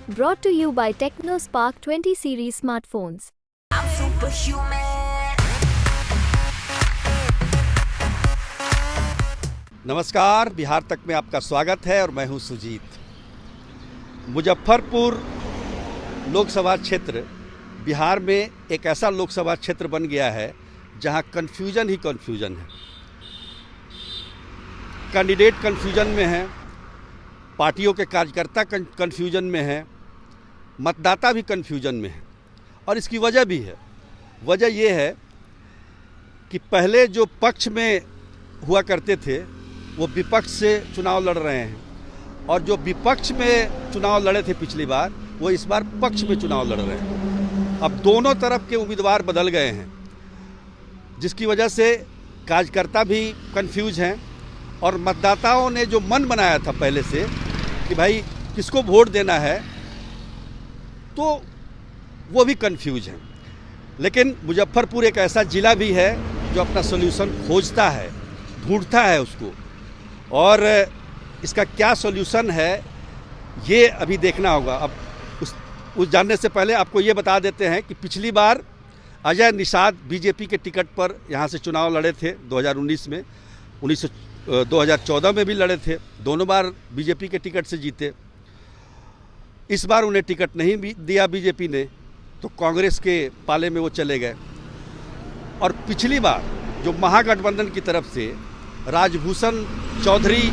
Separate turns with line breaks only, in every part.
Brought to you by TechnoSpark 20 series smartphones.
I'm superhuman.
नमस्कार, बिहार तक में आपका स्वागत है और मैं हूं सुजीत। मुजफ्फरपुर लोकसभा क्षेत्र बिहार में एक ऐसा लोकसभा क्षेत्र बन गया है जहां कन्फ्यूजन ही कन्फ्यूजन है। कैंडिडेट कन्फ्यूजन में हैं, पार्टियों के कार्यकर्ता कन्फ्यूजन में हैं, मतदाता भी कन्फ्यूजन में है। और इसकी वजह भी है। वजह ये है कि पहले जो पक्ष में हुआ करते थे वो विपक्ष से चुनाव लड़ रहे हैं, और जो विपक्ष में चुनाव लड़े थे पिछली बार वो इस बार पक्ष में चुनाव लड़ रहे हैं। अब दोनों तरफ के उम्मीदवार बदल गए हैं, जिसकी वजह से कार्यकर्ता भी कंफ्यूज हैं और मतदाताओं ने जो मन बनाया था पहले से कि भाई किसको वोट देना है, तो वो भी कंफ्यूज हैं। लेकिन मुजफ्फरपुर एक ऐसा ज़िला भी है जो अपना सॉल्यूशन खोजता है, ढूंढता है उसको, और इसका क्या सॉल्यूशन है ये अभी देखना होगा। अब उस जानने से पहले आपको ये बता देते हैं कि पिछली बार अजय निषाद बीजेपी के टिकट पर यहाँ से चुनाव लड़े थे 2019 में, 2014 में भी लड़े थे, दोनों बार बीजेपी के टिकट से जीते। इस बार उन्हें टिकट नहीं दिया बीजेपी ने, तो कांग्रेस के पाले में वो चले गए। और पिछली बार जो महागठबंधन की तरफ से राजभूषण चौधरी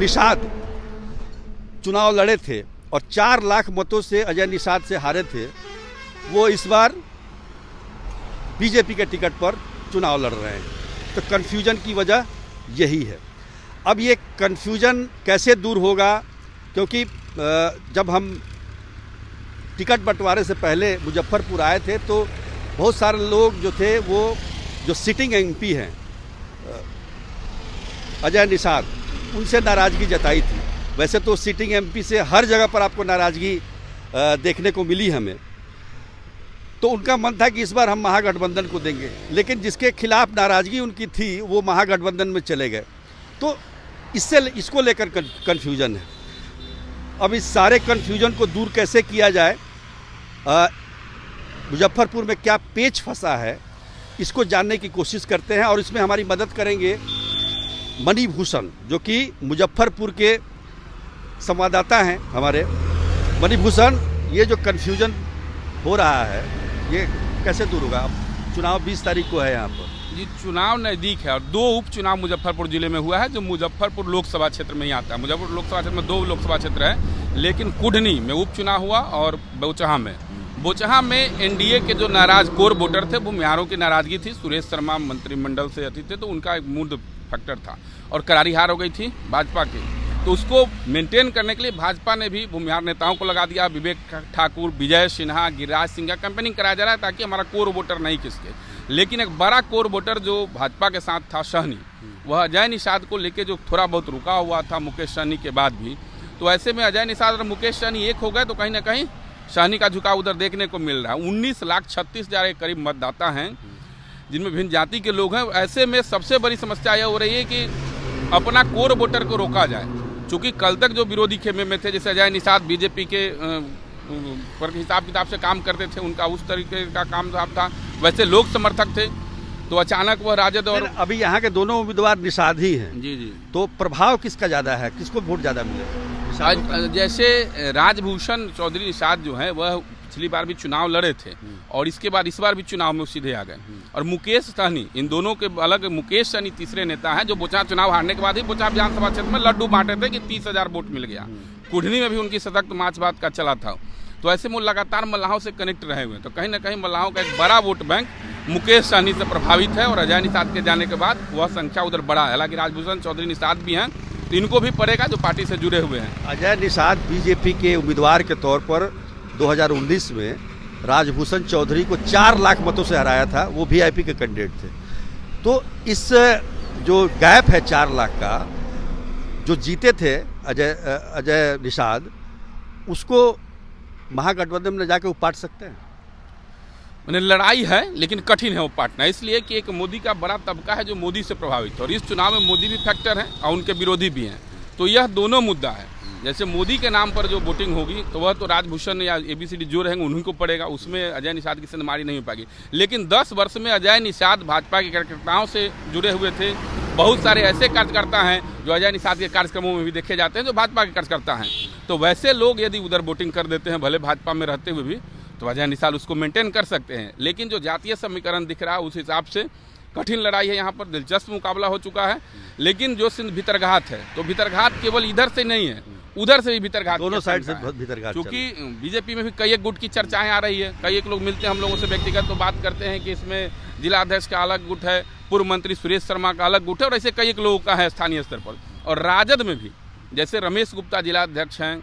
निषाद चुनाव लड़े थे और 4 लाख मतों से अजय निषाद से हारे थे, वो इस बार बीजेपी के टिकट पर चुनाव लड़ रहे हैं। तो कन्फ्यूजन की वजह यही है। अब ये कन्फ्यूजन कैसे दूर होगा, क्योंकि जब हम टिकट बंटवारे से पहले मुजफ्फरपुर आए थे तो बहुत सारे लोग जो थे वो जो सिटिंग एमपी हैं अजय निषाद, उनसे नाराज़गी जताई थी। वैसे तो सिटिंग एमपी से हर जगह पर आपको नाराज़गी देखने को मिली हमें, तो उनका मन था कि इस बार हम महागठबंधन को देंगे, लेकिन जिसके खिलाफ नाराज़गी उनकी थी वो महागठबंधन में चले गए। तो इसको लेकर कन्फ्यूजन है। अब इस सारे कन्फ्यूजन को दूर कैसे किया जाए, मुजफ्फरपुर में क्या पेच फंसा है, इसको जानने की कोशिश करते हैं। और इसमें हमारी मदद करेंगे मणिभूषण, जो कि मुजफ्फरपुर के संवाददाता हैं हमारे। मणिभूषण, ये जो कन्फ्यूजन हो रहा है ये कैसे दूर होगा? अब चुनाव 20 तारीख को है यहाँ पर
जी, चुनाव नज़दीक है और 2 उपचुनाव मुजफ्फरपुर जिले में हुआ है, जो मुजफ्फरपुर लोकसभा क्षेत्र में ही आता है। मुजफ्फरपुर लोकसभा क्षेत्र में 2 लोकसभा क्षेत्र है, लेकिन कुढ़नी में उपचुनाव हुआ और बोचहा में एनडीए के जो नाराज कोर वोटर थे वो बिहारों की नाराजगी थी। सुरेश शर्मा मंत्रिमंडल से अति थे, तो उनका एक मूड फैक्टर था और करारी हार हो गई थी भाजपा की। तो उसको मेंटेन करने के लिए भाजपा ने भी भूमिहार नेताओं को लगा दिया। विवेक ठाकुर, विजय सिन्हा, गिरिराज सिंह का कैंपेनिंग कराया जा रहा है ताकि हमारा कोर वोटर नहीं खिसके। लेकिन एक बड़ा कोर वोटर जो भाजपा के साथ था, सहनी, वह अजय निषाद को लेके जो थोड़ा बहुत रुका हुआ था मुकेश सहनी के बाद भी, तो ऐसे में अजय निषाद और मुकेश सहनी एक हो गए तो कहीं ना कहीं सहनी का झुकाव उधर देखने को मिल रहा है। 19,36,000 के करीब मतदाता हैं जिनमें भिन्न जाति के लोग हैं। ऐसे में सबसे बड़ी समस्या यह हो रही है कि अपना कोर वोटर को रोका जाए, चूँकि कल तक जो विरोधी खेमे में थे, जैसे अजय निषाद बीजेपी के पर हिसाब किताब से काम करते थे, उनका उस तरीके का काम था, वैसे लोग समर्थक थे, तो अचानक वह राजद और
अभी यहाँ के दोनों उम्मीदवार निषाद ही हैं।
जी,
तो प्रभाव किसका ज़्यादा है, किसको वोट ज़्यादा मिलेगा?
जैसे राजभूषण चौधरी निषाद जो है वह पिछली बार भी चुनाव लड़े थे और इसके बाद इस बार भी चुनाव में सीधे आ गए। और मुकेश सहनी, इन दोनों के अलग मुकेश सहनी तीसरे नेता हैं, जो बोचहा चुनाव हारने के बाद ही बोचहा विधानसभा क्षेत्र में लड्डू बांटे थे कि 30,000 वोट मिल गया। कुढ़नी में भी उनकी सशक्त मार्च बात का चला था। तो ऐसे में लगातार मल्लाहों से कनेक्ट रहे हुए, तो कहीं ना कहीं मल्लाहों का एक बड़ा वोट बैंक मुकेश सहनी से प्रभावित है और अजय निषाद के जाने के बाद वह संख्या उधर बढ़ा है। हालांकि राजभूषण चौधरी निषाद भी हैं, तो इनको भी पड़ेगा जो पार्टी से जुड़े हुए हैं।
अजय निषाद बीजेपी के उम्मीदवार के तौर पर 2019 में राजभूषण चौधरी को 4 लाख मतों से हराया था, वो वीआईपी के कैंडिडेट थे। तो इस जो गैप है 4 लाख का, जो जीते थे अजय निषाद, उसको महागठबंधन में जाके वो पाट सकते हैं।
मैंने लड़ाई है लेकिन कठिन है वो पाटना, इसलिए कि एक मोदी का बड़ा तबका है जो मोदी से प्रभावित है और इस चुनाव में मोदी भी फैक्टर है और उनके विरोधी भी हैं। तो यह दोनों मुद्दा है। जैसे मोदी के नाम पर जो वोटिंग होगी तो वह तो राजभूषण या ABCD जो रहेंगे उन्हीं को पड़ेगा, उसमें अजय निषाद की सेंधमारी नहीं हो पाएगी। लेकिन 10 वर्ष में अजय निषाद भाजपा के कार्यकर्ताओं से जुड़े हुए थे। बहुत सारे ऐसे कार्यकर्ता हैं जो अजय निषाद के कार्यक्रमों में भी देखे जाते हैं जो भाजपा के कार्यकर्ता हैं। तो वैसे लोग यदि उधर वोटिंग कर देते हैं भले भाजपा में रहते हुए भी, तो अजय निषाद उसको मेंटेन कर सकते हैं। लेकिन जो जातीय समीकरण दिख रहा है उस हिसाब से कठिन लड़ाई है, यहाँ पर दिलचस्प मुकाबला हो चुका है। लेकिन जो सिंध भीतरघात है तो भीतरघात केवल इधर से नहीं है, उधर से भी भीतरघात,
दोनों साइड से भीतरघात।
क्योंकि बीजेपी में भी कई एक गुट की चर्चाएं आ रही है। कई एक लोग मिलते हैं हम लोगों से व्यक्तिगत तो बात करते हैं कि इसमें जिला अध्यक्ष का अलग गुट है, पूर्व मंत्री सुरेश शर्मा का अलग गुट है, और ऐसे कई एक लोगों का है स्थानीय स्तर पर। और राजद में भी जैसे रमेश गुप्ता जिला अध्यक्ष हैं,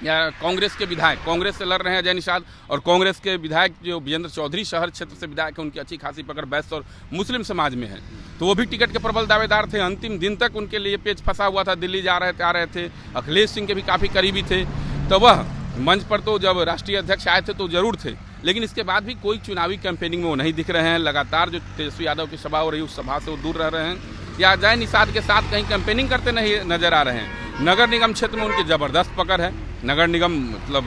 या कांग्रेस के विधायक, कांग्रेस से लड़ रहे हैं अजय निषाद, और कांग्रेस के विधायक जो विजेंद्र चौधरी शहर क्षेत्र से विधायक हैं, उनकी अच्छी खासी पकड़ बैस और मुस्लिम समाज में है, तो वो भी टिकट के प्रबल दावेदार थे। अंतिम दिन तक उनके लिए पेच फंसा हुआ था, दिल्ली जा रहे थे, आ रहे थे। अखिलेश सिंह के भी काफ़ी करीबी थे, तो वह मंच पर तो जब राष्ट्रीय अध्यक्ष आए थे तो जरूर थे, लेकिन इसके बाद भी कोई चुनावी कैंपेनिंग में वो नहीं दिख रहे हैं। लगातार जो तेजस्वी यादव की सभा हो रही है उस सभा से वो दूर रह रहे हैं, या अजय निषाद के साथ कहीं कैंपेनिंग करते नहीं नजर आ रहे हैं। नगर निगम क्षेत्र में उनकी ज़बरदस्त पकड़ है। नगर निगम मतलब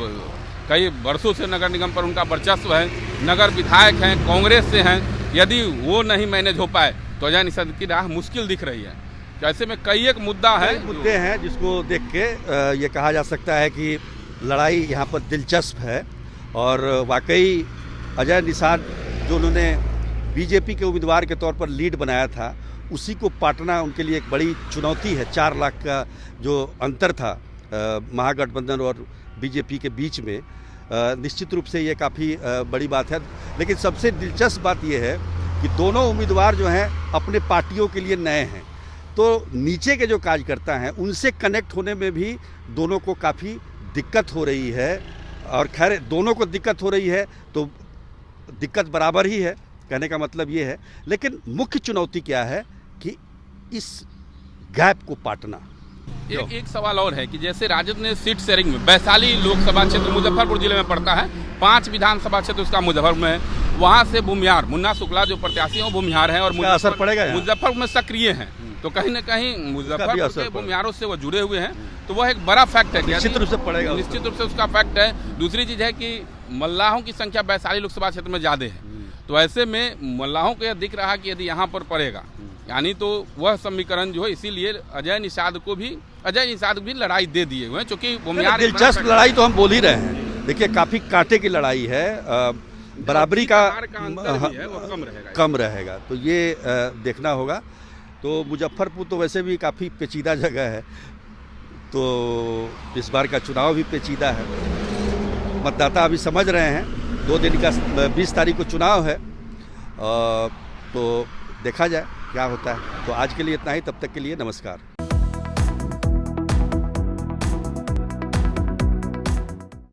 कई वर्षों से नगर निगम पर उनका वर्चस्व है। नगर विधायक हैं, कांग्रेस से हैं, यदि वो नहीं मैनेज हो पाए तो अजय निषाद की राह मुश्किल दिख रही है। तो ऐसे में कई एक मुद्दा है,
मुद्दे हैं जिसको देख के ये कहा जा सकता है कि लड़ाई यहाँ पर दिलचस्प है। और वाकई अजय निषाद जो उन्होंने बीजेपी के उम्मीदवार के तौर पर लीड बनाया था, उसी को पाटना उनके लिए एक बड़ी चुनौती है। 4 लाख का जो अंतर था महागठबंधन और बीजेपी के बीच में, निश्चित रूप से ये काफ़ी बड़ी बात है। लेकिन सबसे दिलचस्प बात यह है कि दोनों उम्मीदवार जो हैं अपने पार्टियों के लिए नए हैं, तो नीचे के जो कार्यकर्ता हैं उनसे कनेक्ट होने में भी दोनों को काफ़ी दिक्कत हो रही है। और खैर दोनों को दिक्कत हो रही है तो दिक्कत बराबर ही है, कहने का मतलब ये है। लेकिन मुख्य चुनौती क्या है कि इस गैप को पाटना।
एक सवाल और है कि जैसे राजद ने सीट शेयरिंग में, वैशाली लोकसभा क्षेत्र मुजफ्फरपुर जिले में पड़ता है, 5 विधानसभा क्षेत्र उसका मुजफ्फरपुर में है, वहाँ से भूमिहार मुन्ना शुक्ला जो प्रत्याशी हैं वो भूमिहार हैं, और
असर पड़ेगा
मुजफ्फरपुर में सक्रिय हैं, तो कहीं ना कहीं मुजफ्फरपुर के भूमिहारों से वो जुड़े हुए हैं, तो वह एक बड़ा फैक्ट है।
निश्चित रूप से पड़ेगा,
निश्चित रूप से उसका फैक्ट है। दूसरी चीज़ है कि मल्लाहों की संख्या वैशाली लोकसभा क्षेत्र में ज़्यादा है, तो ऐसे में मल्लाहों को यह दिख रहा कि यदि यहाँ पर पड़ेगा, यानी तो वह समीकरण जो है, इसीलिए अजय निषाद भी लड़ाई दे दिए हुए हैं, क्योंकि
दिलचस्प लड़ाई तो हम बोल ही रहे हैं। देखिए काफ़ी कांटे की लड़ाई है, बराबरी का कम रहेगा, तो ये देखना होगा। तो मुजफ्फरपुर तो वैसे भी काफ़ी पेचीदा जगह है, तो इस बार का चुनाव भी पेचीदा है। मतदाता अभी समझ रहे हैं, 2 दिन का 20 तारीख को चुनाव है, तो देखा जाए क्या होता है। तो आज के लिए इतना ही, तब तक के लिए नमस्कार।